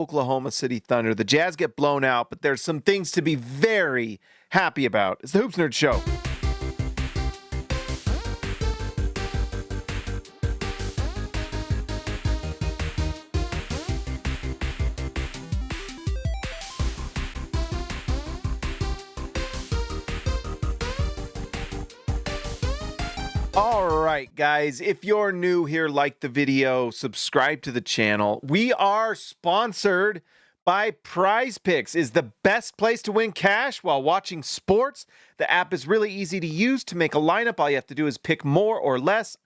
Oklahoma City Thunder. The Jazz get blown out, but there's some things to be very happy about. It's the Hoops Nerd Show. All right, guys, if you're new here, like the video, subscribe to the channel. We are sponsored by Prize Picks. Is the best place to win cash while watching sports. The app is really easy to use. To make a lineup, all you have to do is pick more or less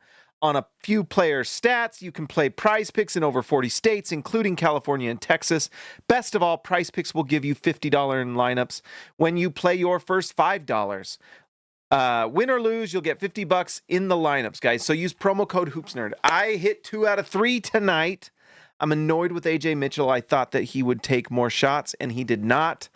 on a few player stats. You can play Prize Picks in over 40 states, including California and Texas. Best of all, Prize Picks will give you $50 in lineups when you play your first $5. Win or lose, you'll get $50 in the lineups, guys. So use promo code HoopsNerd. I hit 2 out of 3 tonight. I'm annoyed with AJ Mitchell. I thought that he would take more shots, and he did not.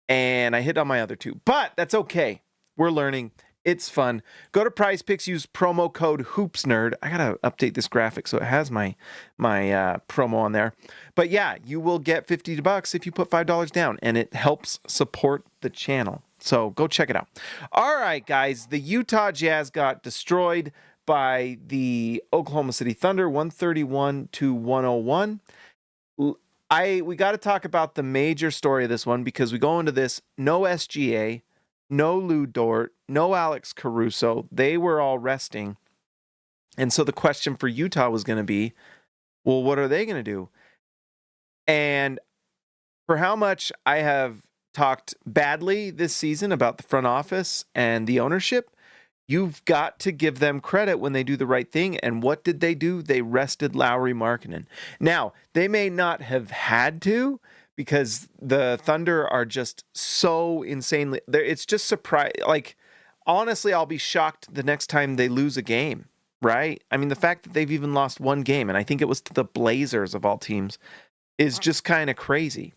And I hit on my other 2. But that's okay. We're learning. It's fun. Go to Prize Picks. Use promo code HoopsNerd. I got to update this graphic so it has my promo on there. But yeah, you will get $50 if you put $5 down, and it helps support the channel. So go check it out. All right, guys. The Utah Jazz got destroyed by the Oklahoma City Thunder, 131-101. We got to talk about the major story of this one because we go into this, no SGA, no Lou Dort, no Alex Caruso. They were all resting. And so the question for Utah was going to be, well, what are they going to do? And for how much I have talked badly this season about the front office and the ownership, you've got to give them credit when they do the right thing. And what did they do? They rested Lauri Markkanen. Now, they may not have had to because the Thunder are just so insanely... It's just surprise. Like, honestly, I'll be shocked the next time they lose a game, right? I mean, the fact that they've even lost one game, and I think it was to the Blazers of all teams, is just kind of crazy.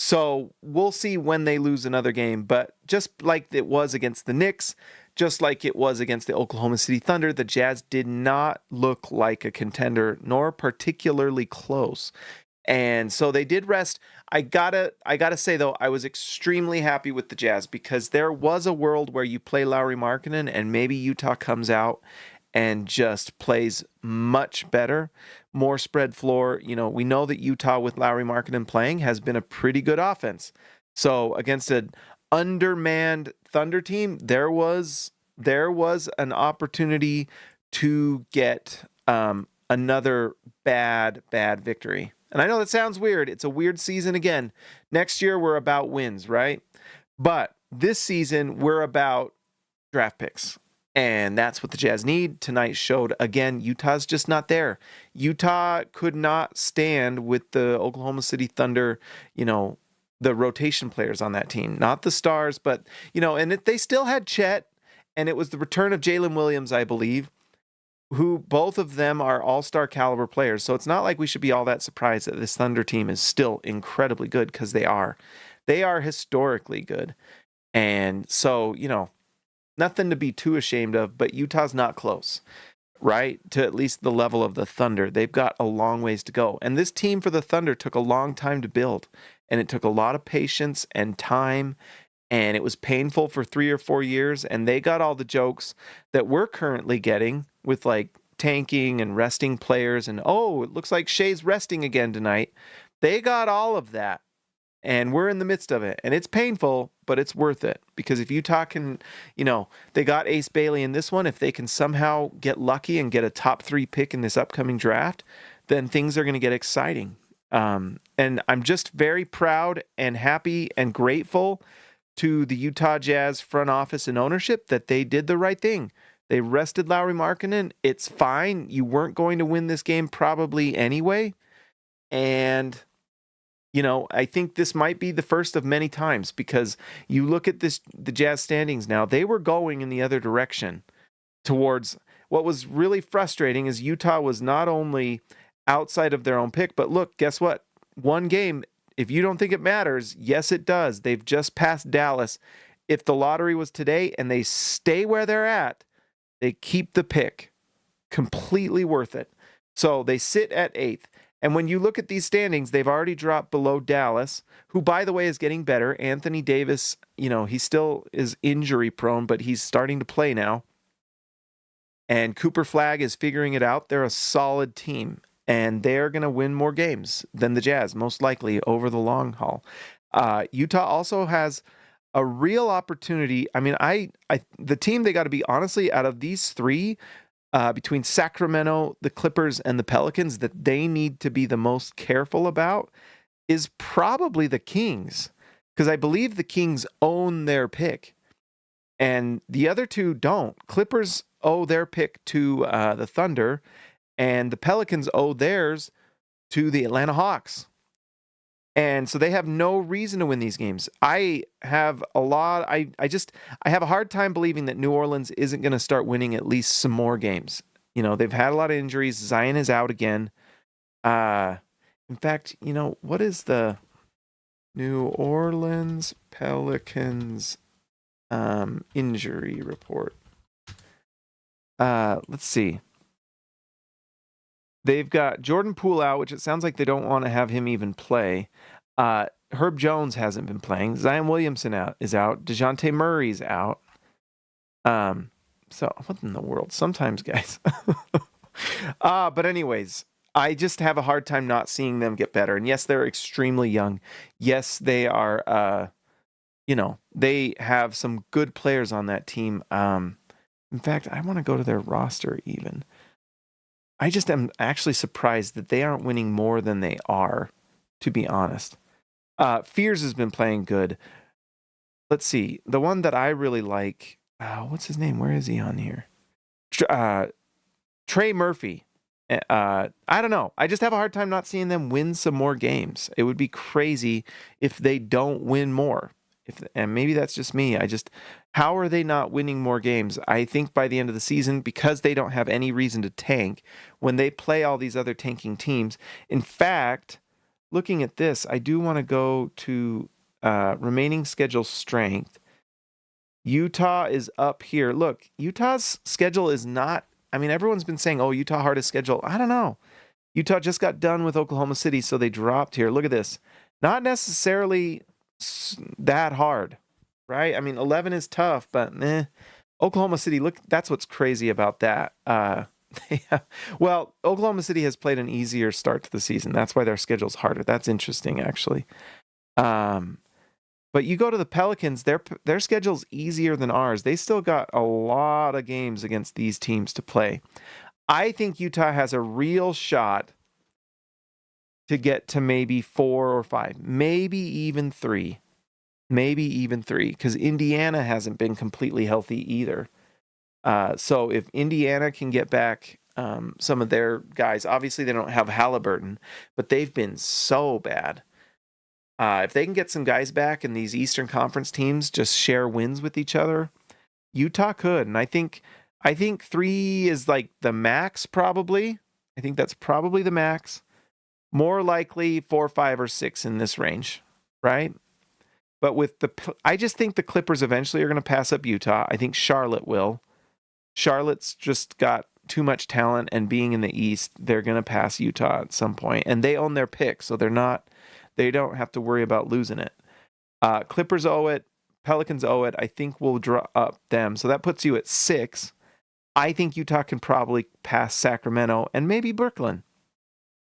So we'll see when they lose another game, but just like it was against the Knicks, just like it was against the Oklahoma City Thunder, the Jazz did not look like a contender, nor particularly close. And so they did rest. I gotta say though, I was extremely happy with the Jazz because there was a world where you play Lauri Markkanen and maybe Utah comes out and just plays much better, more spread floor. You know, we know that Utah with Lauri Markkanen playing has been a pretty good offense. So against an undermanned Thunder team, there was an opportunity to get another bad victory. And I know that sounds weird. It's a weird season again. Next year we're about wins, right? But this season we're about draft picks. And that's what the Jazz need. Tonight showed, again, Utah's just not there. Utah could not stand with the Oklahoma City Thunder, you know, the rotation players on that team. Not the stars, but, you know, and they still had Chet, and it was the return of Jalen Williams, I believe, who both of them are all-star caliber players. So it's not like we should be all that surprised that this Thunder team is still incredibly good because they are. They are historically good. And so, you know, nothing to be too ashamed of, but Utah's not close, right? To at least the level of the Thunder. They've got a long ways to go. And this team for the Thunder took a long time to build. And it took a lot of patience and time. And it was painful for 3 or 4 years. And they got all the jokes that we're currently getting with like tanking and resting players. And, oh, it looks like Shea's resting again tonight. They got all of that. And we're in the midst of it. And it's painful, but it's worth it. Because if Utah can, you know, they got Ace Bailey in this one. If they can somehow get lucky and get a top 3 pick in this upcoming draft, then things are going to get exciting. And I'm just very proud and happy and grateful to the Utah Jazz front office and ownership that they did the right thing. They rested Lauri Markkanen. It's fine. You weren't going to win this game probably anyway. And... you know, I think this might be the first of many times because you look at the Jazz standings now, they were going in the other direction towards what was really frustrating is Utah was not only outside of their own pick, but look, guess what? One game, if you don't think it matters, yes, it does. They've just passed Dallas. If the lottery was today and they stay where they're at, they keep the pick. Completely worth it. So they sit at 8th. And when you look at these standings, they've already dropped below Dallas, who, by the way, is getting better. Anthony Davis, he still is injury prone, but he's starting to play now. And Cooper Flagg is figuring it out. They're a solid team, and they're going to win more games than the Jazz, most likely, over the long haul. Utah also has a real opportunity. I mean, the team they got to be, honestly, out of these three, between Sacramento, the Clippers, and the Pelicans, that they need to be the most careful about is probably the Kings, because I believe the Kings own their pick, and the other two don't. Clippers owe their pick to the Thunder, and the Pelicans owe theirs to the Atlanta Hawks. And so they have no reason to win these games. I have a hard time believing that New Orleans isn't going to start winning at least some more games. They've had a lot of injuries. Zion is out again. In fact, what is the New Orleans Pelicans injury report? Let's see. They've got Jordan Poole out, which it sounds like they don't want to have him even play. Herb Jones hasn't been playing. Zion Williamson is out. DeJounte Murray's out. So what in the world? Sometimes, guys. But anyways, I just have a hard time not seeing them get better. And yes, they're extremely young. Yes, they are, they have some good players on that team. In fact, I want to go to their roster even. I just am actually surprised that they aren't winning more than they are, to be honest. Fears has been playing good. Let's see. The one that I really like, what's his name? Where is he on here? Trey Murphy. I don't know. I just have a hard time not seeing them win some more games. It would be crazy if they don't win more. And maybe that's just me. How are they not winning more games? I think by the end of the season, because they don't have any reason to tank, when they play all these other tanking teams. In fact, looking at this, I do want to go to remaining schedule strength. Utah is up here. Look, Utah's schedule is not, everyone's been saying, oh, Utah hardest schedule. I don't know. Utah just got done with Oklahoma City, so they dropped here. Look at this. Not necessarily that hard, right? 11 is tough, but Oklahoma City, look, that's what's crazy about that. Oklahoma City has played an easier start to the season. That's why their schedule's harder. That's interesting, actually. But you go to the Pelicans, their schedule's easier than ours. They still got a lot of games against these teams to play. I think Utah has a real shot to get to maybe 4 or 5, maybe even 3, because Indiana hasn't been completely healthy either. So if Indiana can get back some of their guys, obviously they don't have Halliburton, but they've been so bad. If they can get some guys back and these Eastern Conference teams just share wins with each other, Utah could. And I think 3 is like the max, probably. I think that's probably the max. More likely 4, 5, or 6 in this range, right? But I just think the Clippers eventually are going to pass up Utah. I think Charlotte will. Charlotte's just got too much talent, and being in the East, they're going to pass Utah at some point. And they own their pick, so they don't have to worry about losing it. Clippers owe it. Pelicans owe it. I think we'll draw up them. So that puts you at 6. I think Utah can probably pass Sacramento and maybe Brooklyn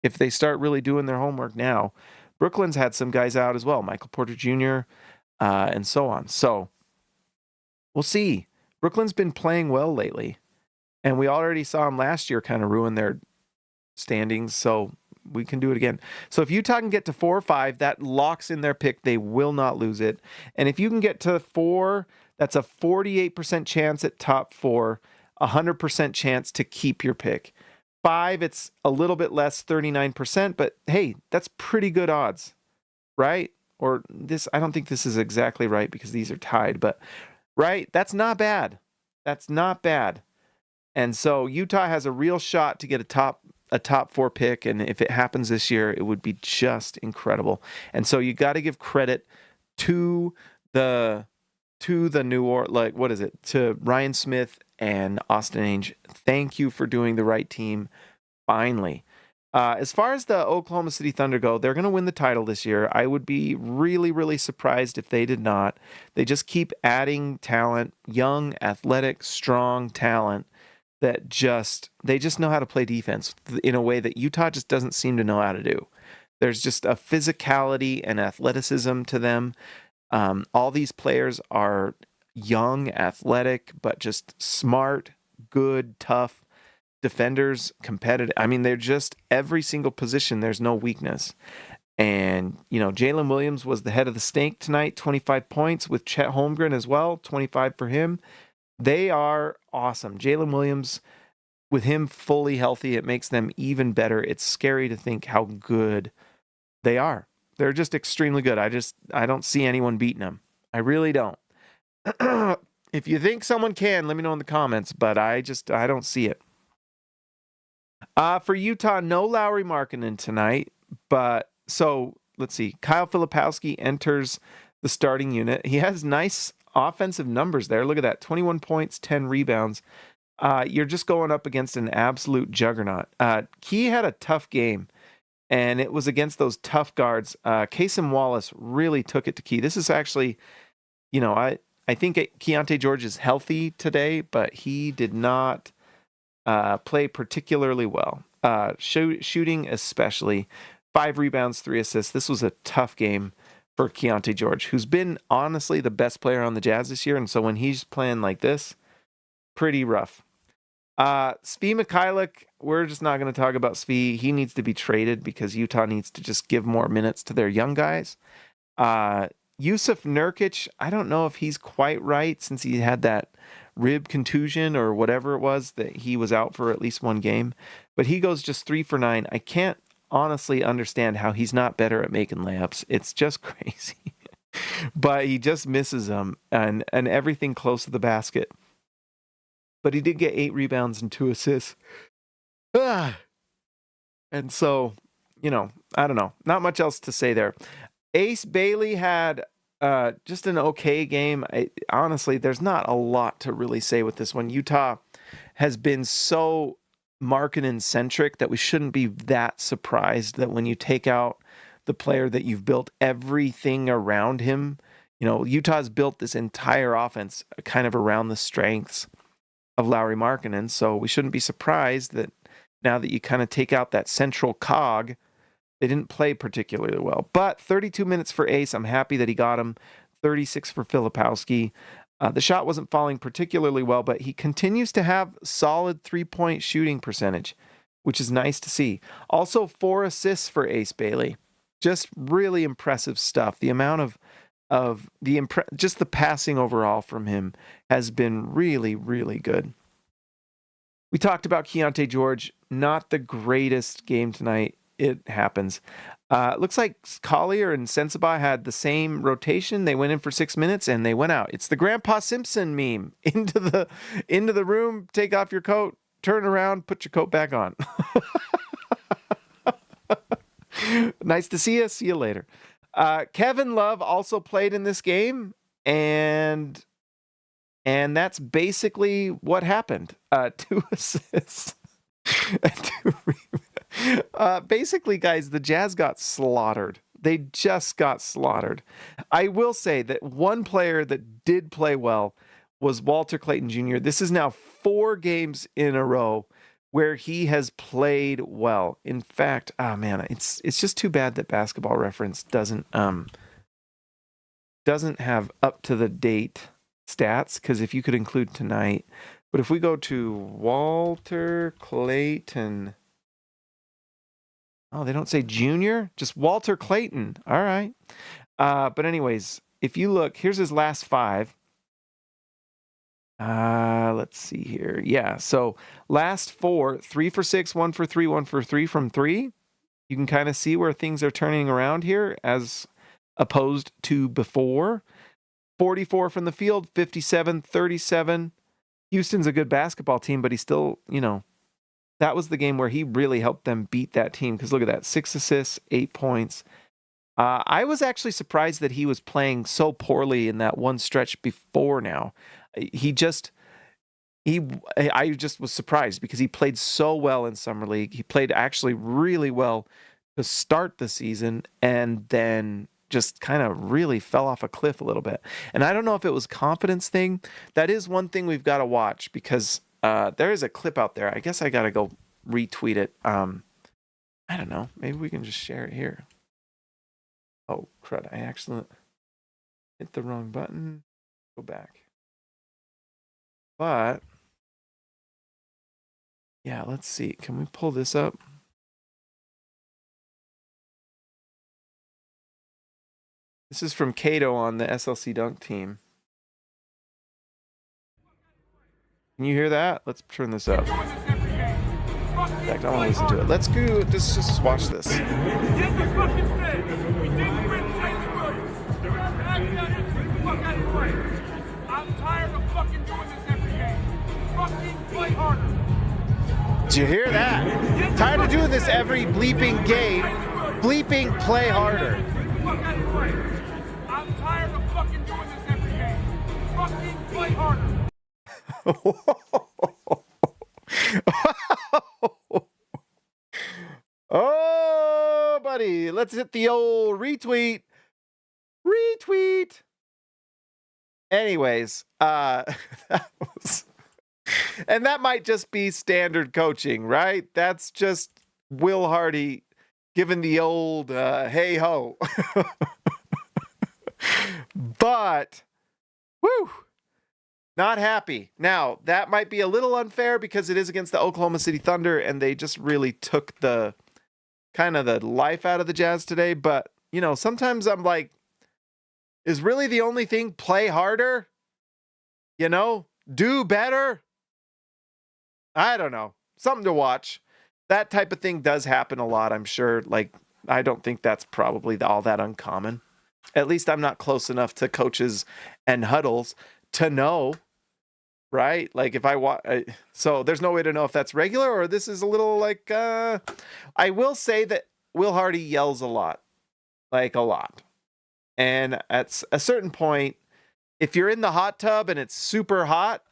if they start really doing their homework now. Brooklyn's had some guys out as well, Michael Porter Jr., and so on. So we'll see. Brooklyn's been playing well lately, and we already saw them last year kind of ruin their standings, so we can do it again. So if Utah can get to 4 or 5, that locks in their pick. They will not lose it. And if you can get to 4, that's a 48% chance at top 4, 100% chance to keep your pick. 5, it's a little bit less, 39%, but hey, that's pretty good odds, right? Or this, I don't think this is exactly right because these are tied, but right, that's not bad. That's not bad. And so Utah has a real shot to get a top 4 pick, and if it happens this year, it would be just incredible. And so you got to give credit to the New Orleans, to Ryan Smith and Austin Ainge. Thank you for doing the right team finally. As far as the Oklahoma City Thunder go, they're going to win the title this year. I would be really, really surprised if they did not. They just keep adding talent, young, athletic, strong talent that they just know how to play defense in a way that Utah just doesn't seem to know how to do. There's just a physicality and athleticism to them. All these players are young, athletic, but just smart, good, tough defenders, competitive. I mean, they're just every single position, there's no weakness. And, Jalen Williams was the head of the snake tonight, 25 points with Chet Holmgren as well, 25 for him. They are awesome. Jalen Williams, with him fully healthy, it makes them even better. It's scary to think how good they are. They're just extremely good. I don't see anyone beating them. I really don't. If you think someone can, let me know in the comments, but I don't see it. For Utah, no Lauri Markkanen tonight, but so let's see. Kyle Filipowski enters the starting unit. He has nice offensive numbers there. Look at that, 21 points, 10 rebounds. You're just going up against an absolute juggernaut. Key had a tough game, and it was against those tough guards. Cason Wallace really took it to Key. This is actually, I think Keyonte George is healthy today, but he did not play particularly well. Shooting especially. 5 rebounds, 3 assists. This was a tough game for Keyonte George, who's been honestly the best player on the Jazz this year. And so when he's playing like this, pretty rough. Svi Mikhailuk, we're just not going to talk about Svi. He needs to be traded because Utah needs to just give more minutes to their young guys. Yusuf Nurkic, I don't know if he's quite right since he had that rib contusion or whatever it was that he was out for at least one game. But he goes just 3 for 9. I can't honestly understand how he's not better at making layups. It's just crazy. But he just misses them and everything close to the basket. But he did get 8 rebounds and 2 assists. And so, I don't know. Not much else to say there. Ace Bailey had just an okay game. Honestly, there's not a lot to really say with this one. Utah has been so Markkanen-centric that we shouldn't be that surprised that when you take out the player that you've built everything around him, Utah's built this entire offense kind of around the strengths of Lauri Markkanen. So we shouldn't be surprised that now that you kind of take out that central cog, they didn't play particularly well. But 32 minutes for Ace. I'm happy that he got him. 36 for Filipowski. The shot wasn't falling particularly well, but he continues to have solid 3-point shooting percentage, which is nice to see. Also, 4 assists for Ace Bailey. Just really impressive stuff. The amount of just the passing overall from him has been really, really good. We talked about Keyonte George. Not the greatest game tonight. It happens. Looks like Collier and Sensabaugh had the same rotation. They went in for 6 minutes and they went out. It's the Grandpa Simpson meme. Into the room, take off your coat, turn around, put your coat back on. Nice to see you. See you later. Kevin Love also played in this game, and that's basically what happened. 2 assists. Basically, guys, the Jazz got slaughtered. They just got slaughtered. I will say that one player that did play well was Walter Clayton Jr. This is now 4 games in a row where he has played well. In fact, it's just too bad that Basketball Reference doesn't have up to the date stats, because if you could include tonight. But if we go to Walter Clayton, oh, they don't say junior, just Walter Clayton. All right. But anyways, if you look, here's his last 5. Let's see here. Yeah. So last 4, 3 for 6, 1 for 3, 1 for 3 from 3. You can kind of see where things are turning around here as opposed to before. 44 from the field, 57, 37. Houston's a good basketball team, but he still, that was the game where he really helped them beat that team. Because look at that, 6 assists, 8 points. I was actually surprised that he was playing so poorly in that one stretch before now. He I just was surprised because he played so well in Summer League. He played actually really well to start the season and then just kind of really fell off a cliff a little bit. And I don't know if it was confidence thing. That is one thing we've got to watch because there is a clip out there. I guess I got to go retweet it. I don't know. Maybe we can just share it here. Oh, crud. I actually hit the wrong button. Go back. But, yeah, let's see. Can we pull this up? This is from Cato on the SLC Dunk team. Can you hear that? Let's turn this up. In fact, I want to listen to it. Let's go. Just watch this. I'm tired of fucking doing this every game. Fucking play harder. Did you hear that? Tired of doing this every bleeping game. Bleeping play harder. I'm tired of fucking doing this every game. Fucking play harder. Oh, buddy. Let's hit the old retweet. Retweet. Anyways, that was, and that might just be standard coaching, right? That's just Will Hardy giving the old hey ho. But, whew, not happy. Now, that might be a little unfair because it is against the Oklahoma City Thunder and they just really took the kind of the life out of the Jazz today. But, you know, sometimes I'm like, is really the only thing play harder? You know, do better? I don't know. Something to watch. That type of thing does happen a lot, I'm sure. Like, I don't think that's probably all that uncommon. At least I'm not close enough to coaches and huddles to know, right? Like if I watch, so there's no way to know if that's regular or this is a little like, I will say that Will Hardy yells a lot, like a lot. And at a certain point, if you're in the hot tub and it's super hot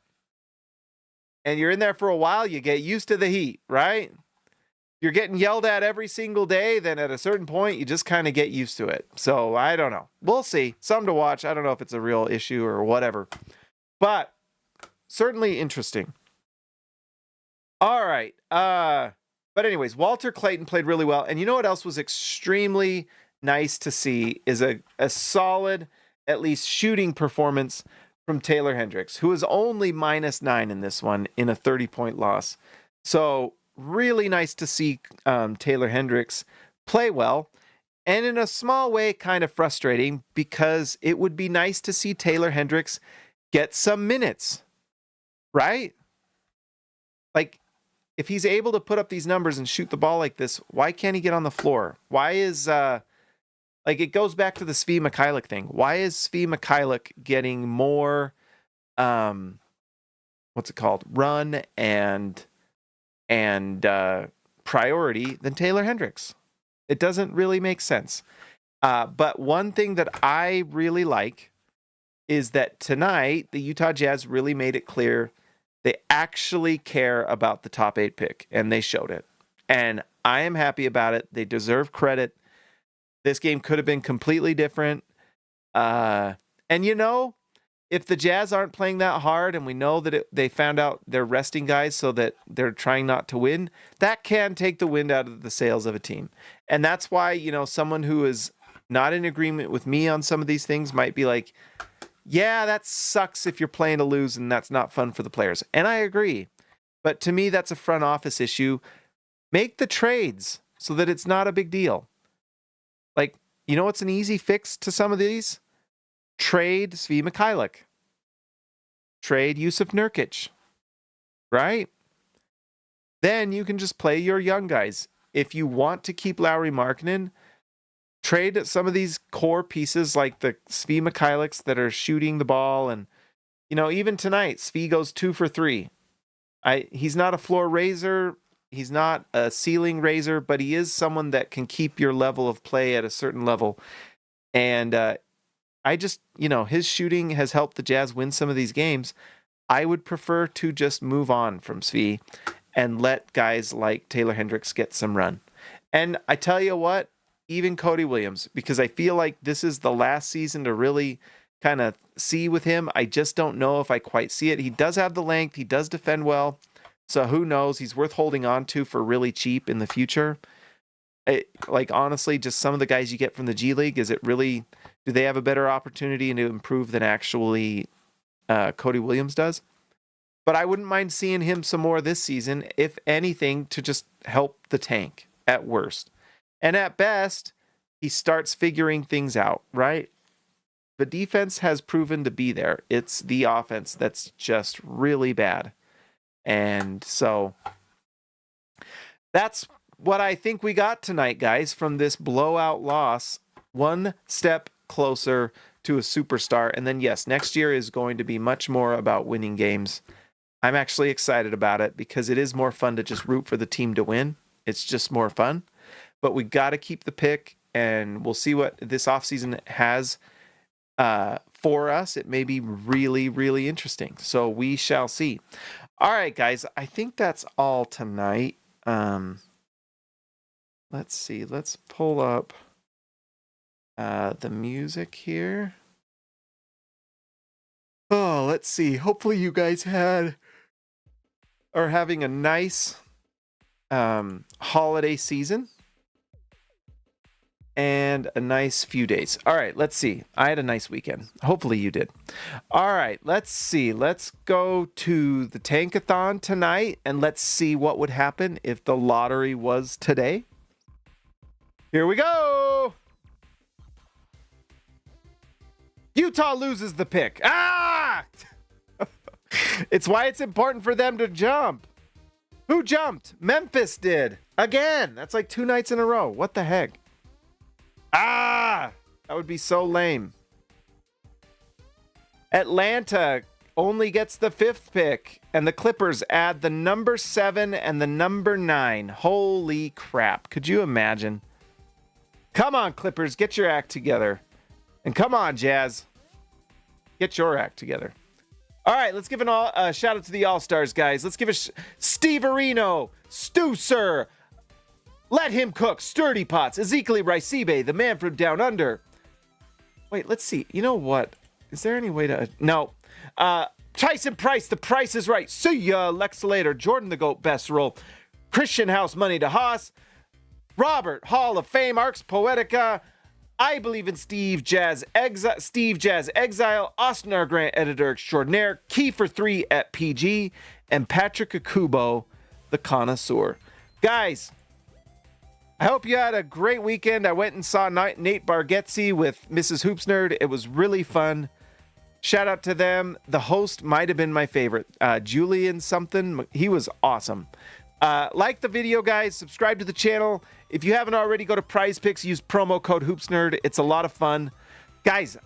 and you're in there for a while, you get used to the heat, right? You're getting yelled at every single day, then at a certain point, you just kind of get used to it. So I don't know. We'll see. Something to watch. I don't know if it's a real issue or whatever, but certainly interesting. All right. But anyways, Walter Clayton played really well. And you know what else was extremely nice to see is a solid, at least shooting performance from Taylor Hendricks, who is only -9 in this one in a 30-point loss. So really nice to see Taylor Hendricks play well, and in a small way, kind of frustrating because it would be nice to see Taylor Hendricks get some minutes, right? Like, if he's able to put up these numbers and shoot the ball like this, why can't he get on the floor? Why is, like, it goes back to the Svi Mikhailuk thing. Why is Svi Mikhailuk getting more, what's it called, run and priority than Taylor Hendricks? It doesn't really make sense. But one thing that I really like is that tonight the Utah Jazz really made it clear they actually care about the top 8 pick, and they showed it. And I am happy about it. They deserve credit. This game could have been completely different. And you know, if the Jazz aren't playing that hard and we know that they found out they're resting guys so that they're trying not to win, that can take the wind out of the sails of a team. And that's why, you know, someone who is not in agreement with me on some of these things might be like, yeah, that sucks if you're playing to lose and that's not fun for the players. And I agree. But to me, that's a front office issue. Make the trades so that it's not a big deal. Like, you know what's an easy fix to some of these? Trade Svi Mikhailuk. Trade Yusuf Nurkic. Right? Then you can just play your young guys. If you want to keep Lauri Markkanen, trade some of these core pieces like the Svi Mikhailuks that are shooting the ball. And, you know, even tonight, Svi goes 2 for 3. He's not a floor raiser. He's not a ceiling raiser, but he is someone that can keep your level of play at a certain level. And I just, you know, his shooting has helped the Jazz win some of these games. I would prefer to just move on from Svi and let guys like Taylor Hendricks get some run. And I tell you what, even Cody Williams, because I feel like this is the last season to really kind of see with him. I just don't know if I quite see it. He does have the length. He does defend well. So who knows? He's worth holding on to for really cheap in the future. Like, honestly, just some of the guys you get from the G League, is it really, do they have a better opportunity to improve than actually Cody Williams does? But I wouldn't mind seeing him some more this season, if anything, to just help the tank at worst. And at best, he starts figuring things out, right? The defense has proven to be there. It's the offense that's just really bad. And so that's what I think we got tonight, guys, from this blowout loss. One step closer to a superstar. And then, yes, next year is going to be much more about winning games. I'm actually excited about it because it is more fun to just root for the team to win. It's just more fun. But we got to keep the pick, and we'll see what this offseason has for us. It may be really, really interesting. So we shall see. All right, guys, I think that's all tonight. Let's see. Let's pull up the music here. Oh, let's see. Hopefully you guys are having a nice holiday season and a nice few days. All right, let's see. I had a nice weekend. Hopefully you did. All right, let's see. Let's go to the Tankathon tonight, and let's see what would happen if the lottery was today. Here we go. Utah loses the pick. Ah! It's why it's important for them to jump. Who jumped? Memphis did. Again. That's like 2 nights in a row. What the heck? Ah! That would be so lame. Atlanta only gets the 5th pick, and the Clippers add the number 7 and the number 9. Holy crap. Could you imagine? Come on, Clippers. Get your act together. And come on, Jazz. Get your act together. All right, let's give a shout out to the All-Stars, guys. Let's give Steve Areno, Stu Sir, Let Him Cook, Sturdy Potts, Ezekiel Raisibe, the man from Down Under. Wait, let's see. You know what? Is there any way to... No. Tyson Price, The Price is Right. See ya, Lex Slater, Jordan the Goat, Best Roll, Christian House, Money to Haas, Robert, Hall of Fame, Arcs Poetica, I Believe in Steve Jazz Exile, Austin R. Grant, Editor Extraordinaire, Kiefer 3 at PG, and Patrick Akubo, the Connoisseur. Guys, I hope you had a great weekend. I went and saw Nate Bargatze with Mrs. Hoops Nerd. It was really fun. Shout out to them. The host might have been my favorite. Julian something. He was awesome. Like the video, guys. Subscribe to the channel. If you haven't already, go to Prize Picks. Use promo code HoopsNerd. It's a lot of fun. Guys,